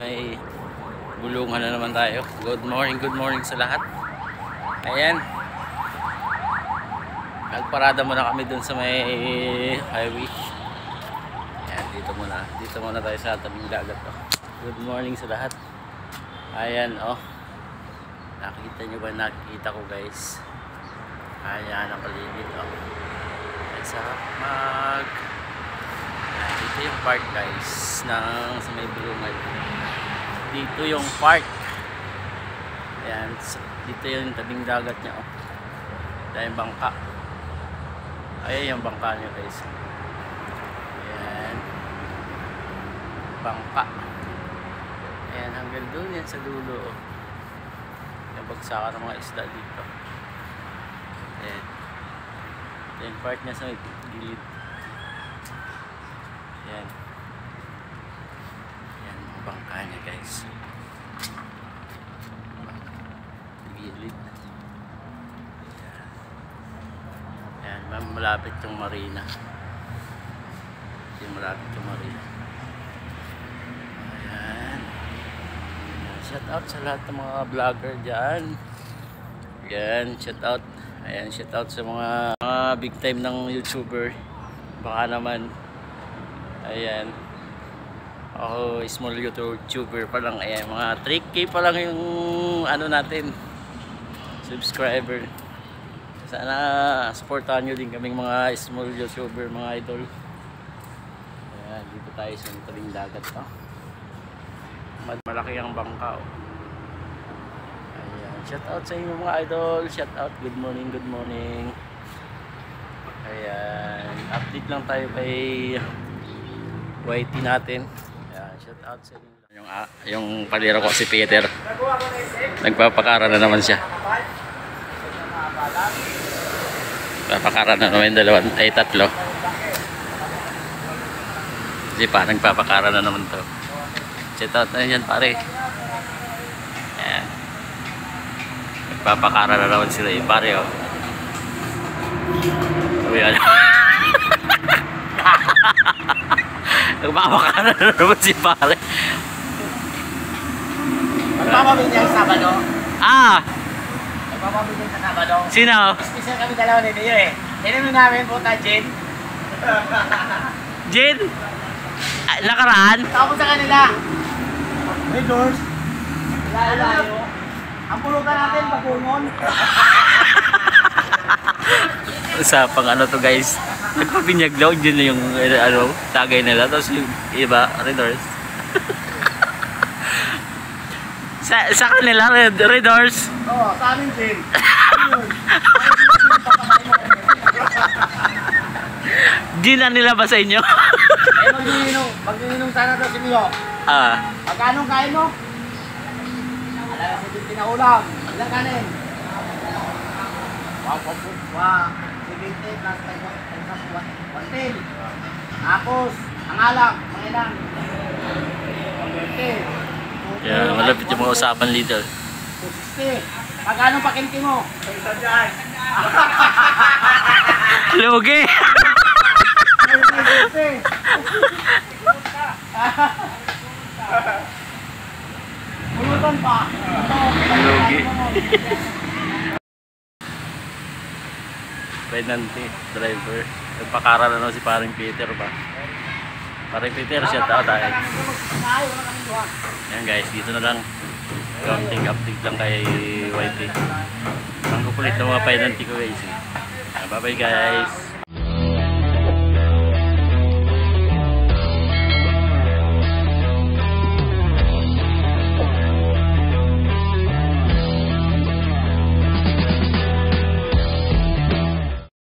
May bulungan na naman tayo. Good morning sa lahat. Ayan. Nagparada muna kami dun sa may highway. Ayan, dito muna tayo sa tabing dagat. Good morning sa lahat. Ayan, oh. Nakikita nyo ba? Nakikita ko, guys. Ayan ang paligid, oh. Ayan sa mag. Ayan, dito yung park, guys, ng sa may bulungan. Dito yung park. Ayan, dito yung tabing dagat niya, oh. Dahil bangka. Ayan yung bangka niya, guys. Ayan. Bangka. Ayan, hanggang doon yan sa dulo, oh. Yung bagsakan ng mga isda dito. Ayan. Ito yung park niya sa may gilid. Ayan. Ayan yung bangka niya, guys. Gilid. Ayan, malapit yung marina. Ayan, malapit yung marina. Ayan. Shout out sa lahat ng mga vlogger dyan. Ayan, shout out. Ayan, shout out sa mga big time ng YouTuber. Baka naman. Ayan. Ako, small YouTuber pa lang. Ayan, mga 3K pa lang yung ano natin, subscriber. Sana supportahan nyo din kaming mga small YouTuber, mga idol. Ayan, dito tayo sa tabing dagat, oh. Malaki ang bangka, oh. Ayan, shout out sa inyo mga idol. Shout out, good morning. Ayan, update lang tayo kay YT natin. Ayan, shout out sa inyo. Yung paliro ko si Peter, nagpapakara na naman siya. Nagpapakara na naman yung tatlo. Kasi pa, nagpapakara na naman to. Shout out na yan, pare. Ayan. Nagpapakara na naman sila yung pare, oh. Ayan. Nagpapakara na naman si pare. Magpapabigyan sa Sabado. Magpapabigyan sa Sabado. Sino? Special kami dalawa ni Dio, eh. Inumin namin puta, Jin. Jin? Nakaraan? Tapos sa kanila. Hey, doors. Layo. Ang pulutan natin, bagungon. Sa pang ano to, guys, nagpapinyag daw, dyan na yung ano, tagay nila, tapos yung iba, Redors. sa kanila, Redors. Oo, sa amin, Jin. Gin na nila ba sa inyo? Eh, mag-iinom sana daw si Mio. Magkano kain mo? Alam, si Jin pinaulam. Ilang kanin? Wow. 70 plus 110. Tapos, ang alak, mga ilang. 120. Yeah, malapit yung mga usapan dito. 260. Magkano pakinti mo? Isa dyan. Lugi! Pulutan pa. Lugi. Penalty, driver. Nagpakara na naman si paring Peter ba? Paring Peter, shout out tayo. Ayan guys, dito na lang. Counting update lang kay YT. Ang kukulit ng mga penalty ko, guys. Bye bye guys.